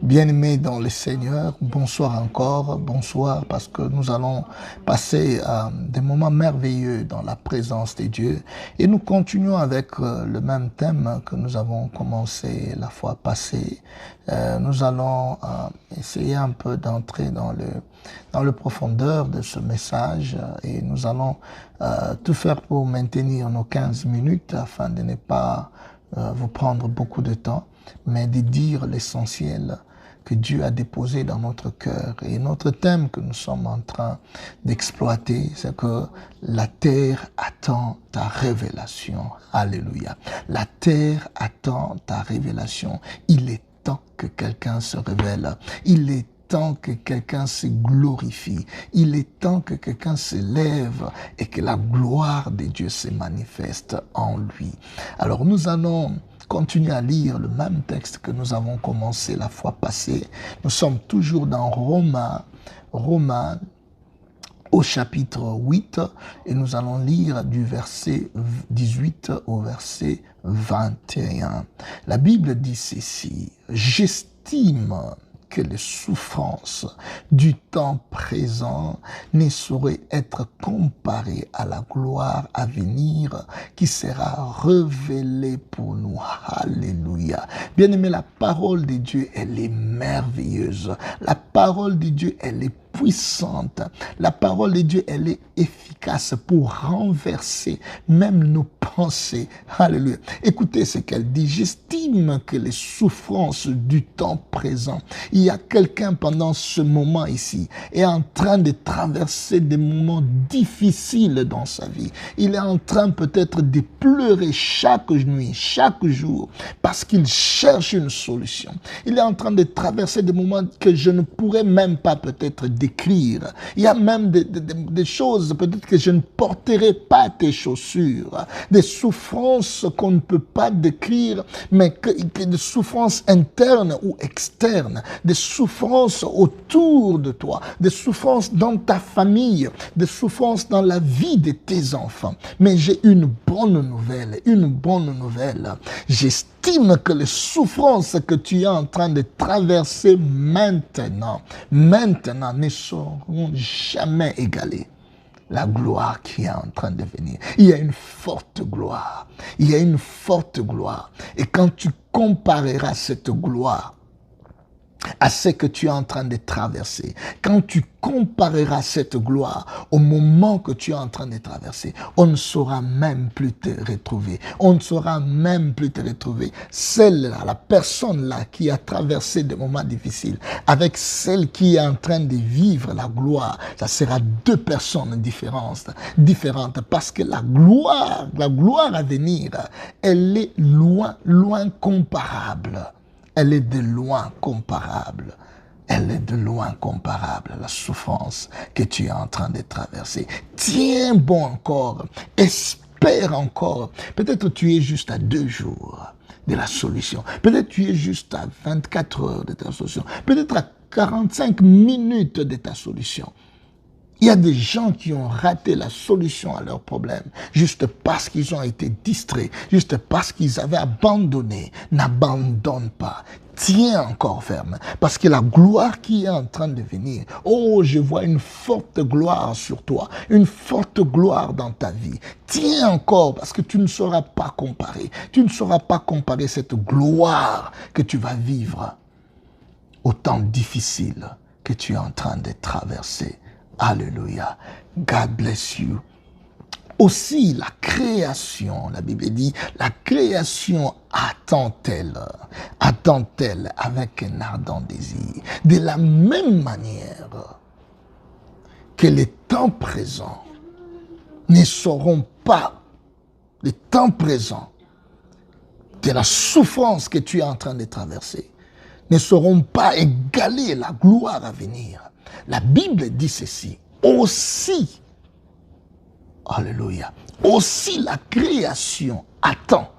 Bien-aimés dans le Seigneur, bonsoir encore, bonsoir, parce que nous allons passer des moments merveilleux dans la présence de Dieu. Et nous continuons avec le même thème que nous avons commencé la fois passée. Nous allons essayer un peu d'entrer dans le profondeur de ce message et nous allons tout faire pour maintenir nos 15 minutes afin de ne pas vous prendre beaucoup de temps, mais de dire l'essentiel que Dieu a déposé dans notre cœur. Et notre thème que nous sommes en train d'exploiter, c'est que la terre attend ta révélation. Alléluia. La terre attend ta révélation. Il est temps que quelqu'un se révèle. Il est temps que quelqu'un se glorifie. Il est temps que quelqu'un se lève et que la gloire de Dieu se manifeste en lui. Alors nous allons continuer à lire le même texte que nous avons commencé la fois passée. Nous sommes toujours dans Romains au chapitre 8 et nous allons lire du verset 18 au verset 21. La Bible dit ceci: « J'estime que les souffrances du temps présent ne sauraient être comparées à la gloire à venir qui sera révélée pour nous. » Alléluia. Bien-aimé, la parole de Dieu, elle est merveilleuse. La parole de Dieu, elle est puissante. La parole de Dieu, elle est efficace pour renverser même nos pensées. Alléluia. Écoutez ce qu'elle dit. « J'estime que les souffrances du temps présent », il y a quelqu'un pendant ce moment ici est en train de traverser des moments difficiles dans sa vie. Il est en train peut-être de pleurer chaque nuit, chaque jour, parce qu'il cherche une solution. Il est en train de traverser des moments que je ne pourrais même pas peut-être décrire. Il y a même des choses peut-être que je ne porterai pas tes chaussures. Des souffrances qu'on ne peut pas décrire, mais que des souffrances internes ou externes. Des souffrances autour de toi, des souffrances dans ta famille, des souffrances dans la vie de tes enfants. Mais j'ai une bonne nouvelle, J'estime que les souffrances que tu es en train de traverser maintenant ne seront jamais égalées. La gloire qui est en train de venir. Il y a une forte gloire. Et quand tu compareras cette gloire à ce que tu es en train de traverser, quand tu compareras cette gloire au moment que tu es en train de traverser, on ne saura même plus te retrouver. Celle-là, la personne-là qui a traversé des moments difficiles, avec celle qui est en train de vivre la gloire, ça sera deux personnes différentes, parce que la gloire à venir, elle est loin comparable. Elle est de loin comparable à la souffrance que tu es en train de traverser. Tiens bon encore, espère encore. Peut-être tu es juste à 2 jours de la solution. Peut-être tu es juste à 24 heures de ta solution. Peut-être à 45 minutes de ta solution. Il y a des gens qui ont raté la solution à leurs problèmes juste parce qu'ils ont été distraits, juste parce qu'ils avaient abandonné. N'abandonne pas. Tiens encore ferme, parce que la gloire qui est en train de venir, oh, je vois une forte gloire sur toi, une forte gloire dans ta vie. Tiens encore, parce que tu ne sauras pas comparer. Tu ne sauras pas comparer cette gloire que tu vas vivre au temps difficile que tu es en train de traverser. Alléluia. God bless you. Aussi, la création, la Bible dit, la création attend-elle avec un ardent désir. De la même manière que les temps présents ne seront pas, les temps présents de la souffrance que tu es en train de traverser, ne seront pas égalés la gloire à venir. La Bible dit ceci, aussi, alléluia, aussi la création attend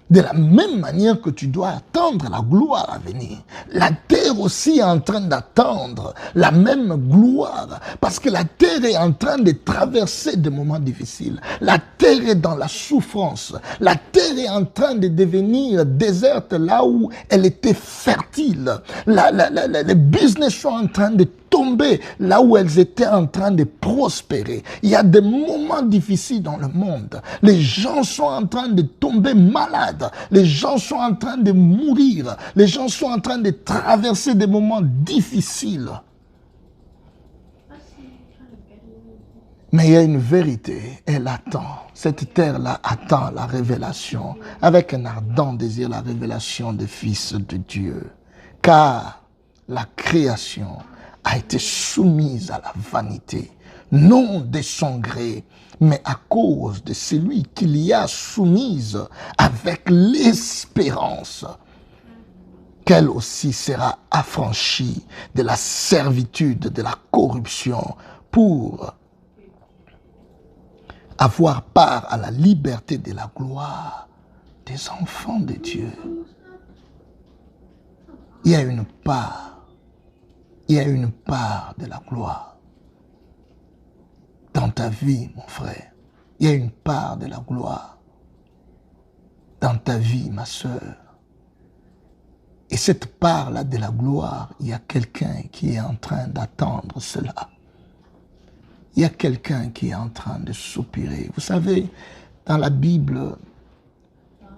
De la même manière que tu dois attendre la gloire à venir, la terre aussi est en train d'attendre la même gloire, parce que la terre est en train de traverser des moments difficiles. La terre est dans la souffrance. La terre est en train de devenir déserte là où elle était fertile. Les business sont en train de tomber là où elles étaient en train de prospérer. Il y a des moments difficiles dans le monde. Les gens sont en train de tomber malades. Les gens sont en train de mourir. Les gens sont en train de traverser des moments difficiles. Mais il y a une vérité, elle attend. Cette terre-là attend la révélation, avec un ardent désir, la révélation des fils de Dieu. Car la création a été soumise à la vanité, non de son gré, mais à cause de celui qui l'y a soumise avec l'espérance qu'elle aussi sera affranchie de la servitude, de la corruption, pour avoir part à la liberté de la gloire des enfants de Dieu. Il y a une part. Il y a une part de la gloire dans ta vie, mon frère. Il y a une part de la gloire dans ta vie, ma sœur. Et cette part-là de la gloire, il y a quelqu'un qui est en train d'attendre cela. Il y a quelqu'un qui est en train de soupirer. Vous savez, dans la Bible,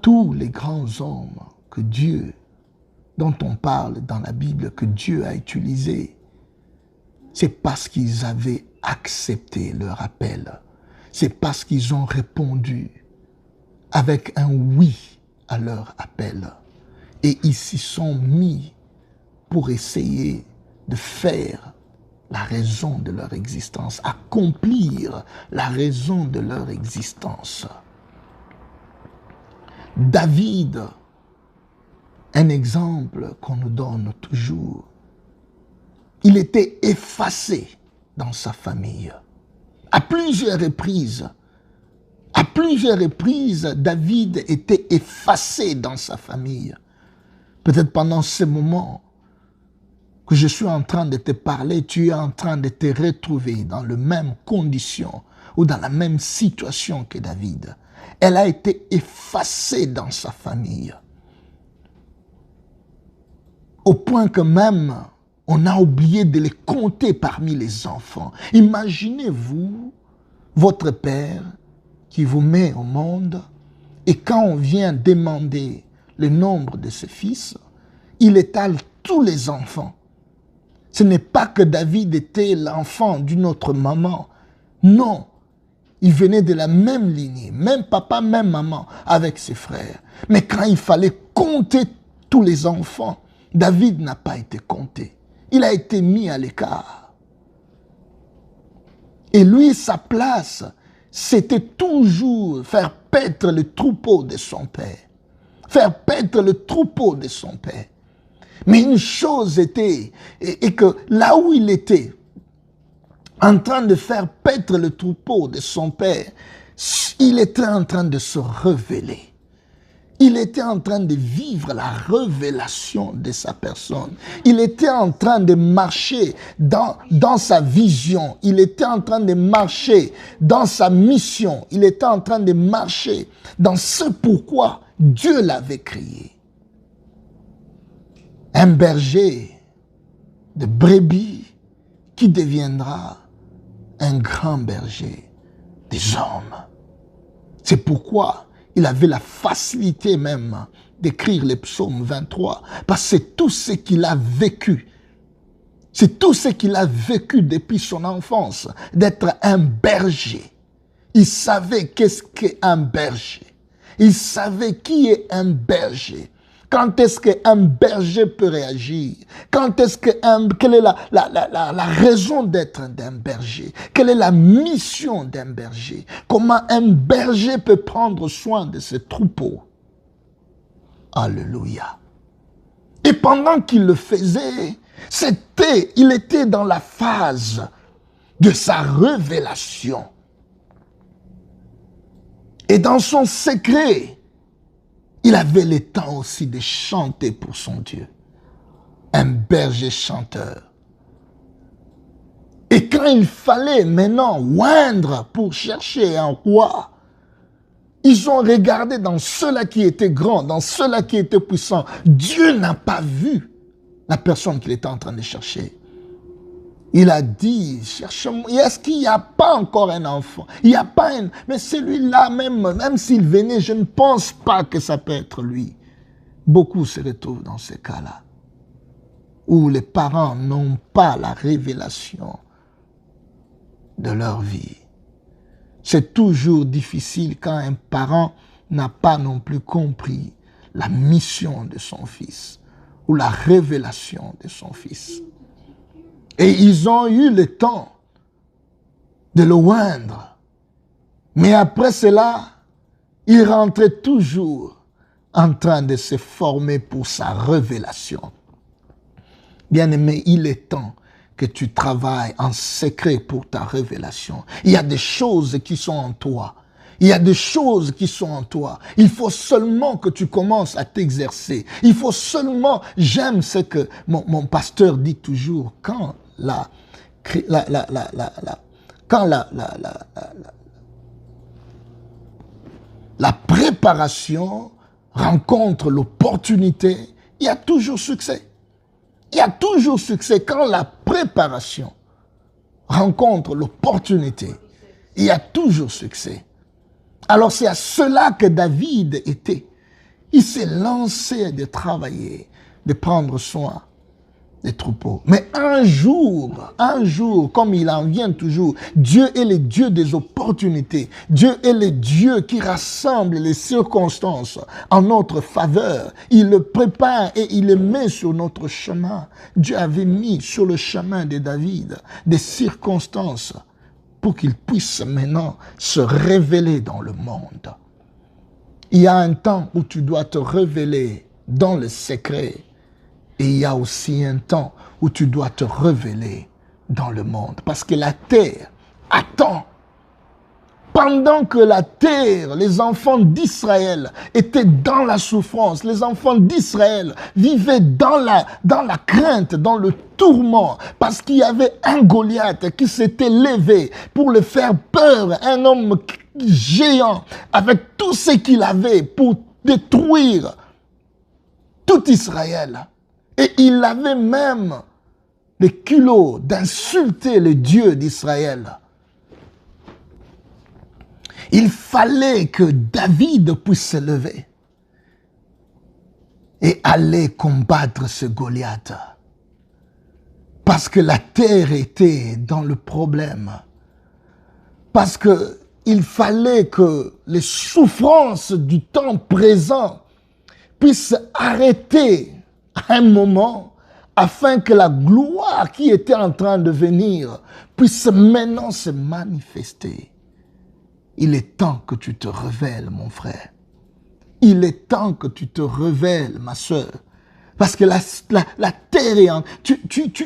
tous les grands hommes que Dieu dont on parle dans la Bible que Dieu a utilisé, c'est parce qu'ils avaient accepté leur appel. C'est parce qu'ils ont répondu avec un oui à leur appel. Et ils s'y sont mis pour essayer de faire la raison de leur existence, accomplir la raison de leur existence. David, un exemple qu'on nous donne toujours. Il était effacé dans sa famille. À plusieurs reprises, David était effacé dans sa famille. Peut-être pendant ce moment que je suis en train de te parler, tu es en train de te retrouver dans les mêmes conditions ou dans la même situation que David. Elle a été effacée dans sa famille. Au point que même, on a oublié de les compter parmi les enfants. Imaginez-vous votre père qui vous met au monde et quand on vient demander le nombre de ses fils, il étale tous les enfants. Ce n'est pas que David était l'enfant d'une autre maman. Non, il venait de la même lignée, même papa, même maman, avec ses frères. Mais quand il fallait compter tous les enfants, David n'a pas été compté. Il a été mis à l'écart. Et lui, sa place, c'était toujours faire paître le troupeau de son père. Faire paître le troupeau de son père. Mais une chose était, et que là où il était, en train de faire paître le troupeau de son père, il était en train de se révéler. Il était en train de vivre la révélation de sa personne. Il était en train de marcher dans sa vision. Il était en train de marcher dans sa mission. Il était en train de marcher dans ce pourquoi Dieu l'avait créé. Un berger de brebis qui deviendra un grand berger des hommes. C'est pourquoi il avait la facilité même d'écrire les psaumes 23, parce que c'est tout ce qu'il a vécu. C'est tout ce qu'il a vécu depuis son enfance, d'être un berger. Il savait qu'est-ce qu'un berger. Il savait qui est un berger. Quand est-ce qu'un berger peut réagir? Quelle est la raison d'être d'un berger? Quelle est la mission d'un berger? Comment un berger peut prendre soin de ses troupeaux? Alléluia. Et pendant qu'il le faisait, il était dans la phase de sa révélation. Et dans son secret, Il avait le temps aussi de chanter pour son Dieu. Un berger chanteur. Et quand il fallait maintenant oindre pour chercher un roi, ils ont regardé dans ceux-là qui étaient grands, dans ceux-là qui étaient puissants. Dieu n'a pas vu la personne qu'il était en train de chercher. Il a dit, cherche-moi, est-ce qu'il n'y a pas encore un enfant? Il n'y a pas un... Mais celui-là, même s'il venait, je ne pense pas que ça peut être lui. Beaucoup se retrouvent dans ces cas-là, où les parents n'ont pas la révélation de leur vie. C'est toujours difficile quand un parent n'a pas non plus compris la mission de son fils ou la révélation de son fils. Et ils ont eu le temps de le oindre. Mais après cela, il rentrait toujours en train de se former pour sa révélation. Bien-aimé, il est temps que tu travailles en secret pour ta révélation. Il y a des choses qui sont en toi. Il y a des choses qui sont en toi. Il faut seulement que tu commences à t'exercer. Il faut seulement... J'aime ce que mon pasteur dit toujours. Quand la préparation rencontre l'opportunité, il y a toujours succès. Il y a toujours succès. Quand la préparation rencontre l'opportunité, il y a toujours succès. Alors c'est à cela que David était. Il s'est lancé de travailler, de prendre soin des troupeaux. Mais un jour, comme il en vient toujours, Dieu est le Dieu des opportunités. Dieu est le Dieu qui rassemble les circonstances en notre faveur. Il le prépare et il le met sur notre chemin. Dieu avait mis sur le chemin de David des circonstances pour qu'il puisse maintenant se révéler dans le monde. Il y a un temps où tu dois te révéler dans le secret. Et il y a aussi un temps où tu dois te révéler dans le monde. Parce que la terre attend. Pendant que la terre, les enfants d'Israël étaient dans la souffrance, les enfants d'Israël vivaient dans la crainte, dans le tourment, parce qu'il y avait un Goliath qui s'était levé pour le faire peur, un homme géant, avec tout ce qu'il avait pour détruire tout Israël. Et il avait même le culot d'insulter le Dieu d'Israël. Il fallait que David puisse se lever et aller combattre ce Goliath. Parce que la terre était dans le problème. Parce qu'il fallait que les souffrances du temps présent puissent arrêter un moment, afin que la gloire qui était en train de venir puisse maintenant se manifester. Il est temps que tu te révèles, mon frère. Il est temps que tu te révèles, ma soeur. Parce que la terre est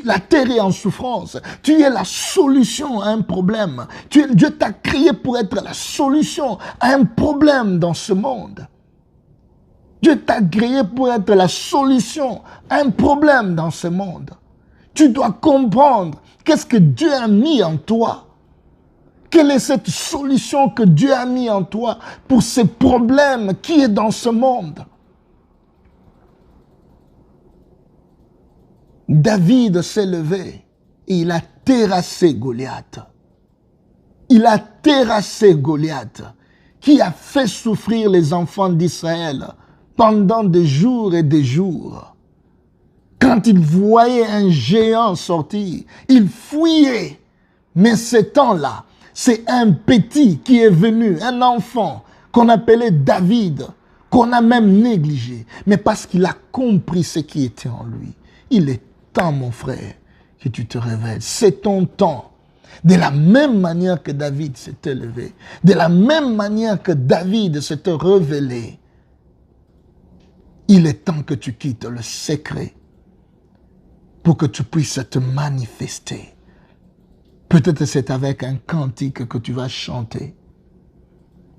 la terre est en souffrance. Tu es la solution à un problème. Dieu t'a créé pour être la solution à un problème dans ce monde. Dieu t'a créé pour être la solution à un problème dans ce monde. Tu dois comprendre qu'est-ce que Dieu a mis en toi. Quelle est cette solution que Dieu a mis en toi pour ce problème qui est dans ce monde? David s'est levé et il a terrassé Goliath. Il a terrassé Goliath qui a fait souffrir les enfants d'Israël pendant des jours et des jours. Quand il voyait un géant sortir, il fuyait. Mais ce temps-là, c'est un petit qui est venu, un enfant qu'on appelait David, qu'on a même négligé. Mais parce qu'il a compris ce qui était en lui. Il est temps, mon frère, que tu te révèles. C'est ton temps. De la même manière que David s'était levé, de la même manière que David s'était révélé, il est temps que tu quittes le secret pour que tu puisses te manifester. Peut-être c'est avec un cantique que tu vas chanter.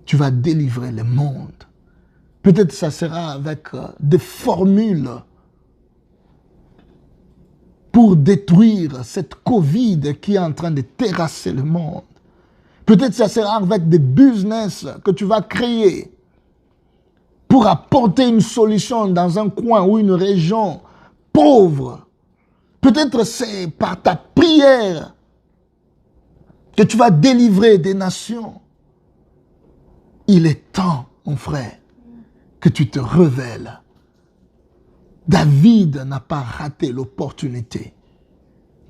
Tu vas délivrer le monde Peut-être ça sera avec des formules pour détruire cette Covid qui est en train de terrasser le monde. Peut-être ça sera avec des business que tu vas créer pour apporter une solution dans un coin ou une région pauvre. Peut-être c'est par ta prière que tu vas délivrer des nations. Il est temps, mon frère, que tu te révèles. David n'a pas raté l'opportunité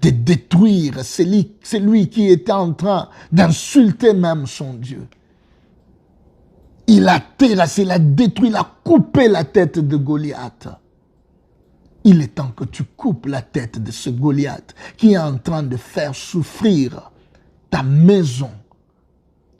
de détruire celui qui était en train d'insulter même son Dieu. Il a terrassé, il a détruit, il a coupé la tête de Goliath. Il est temps que tu coupes la tête de ce Goliath qui est en train de faire souffrir ta maison,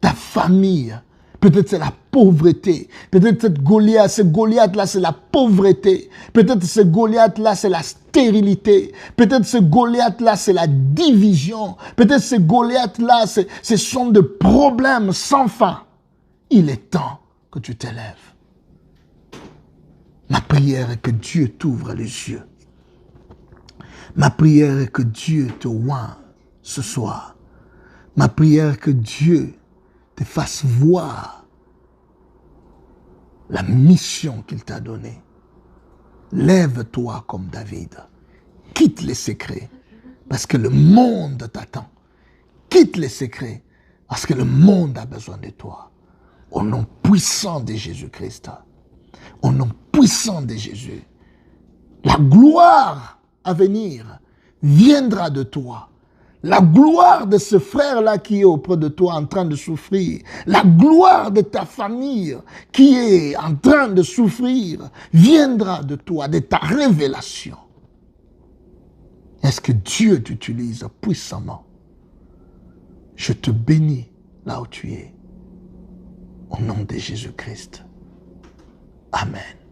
ta famille. Peut-être c'est la pauvreté. Peut-être ce Goliath-là, c'est la pauvreté. Peut-être ce Goliath-là, c'est la stérilité. Peut-être ce Goliath-là, c'est la division. Peut-être ce Goliath-là, ce sont des problèmes sans fin. Il est temps que tu t'élèves. Ma prière est que Dieu t'ouvre les yeux. Ma prière est que Dieu te oigne ce soir. Ma prière est que Dieu te fasse voir la mission qu'il t'a donnée. Lève-toi comme David. Quitte les secrets parce que le monde t'attend. Quitte les secrets parce que le monde a besoin de toi. Au nom puissant de Jésus-Christ. Au nom puissant de Jésus. La gloire à venir viendra de toi. La gloire de ce frère-là qui est auprès de toi en train de souffrir. La gloire de ta famille qui est en train de souffrir viendra de toi, de ta révélation. Est-ce que Dieu t'utilise puissamment? Je te bénis là où tu es. Au nom de Jésus-Christ. Amen.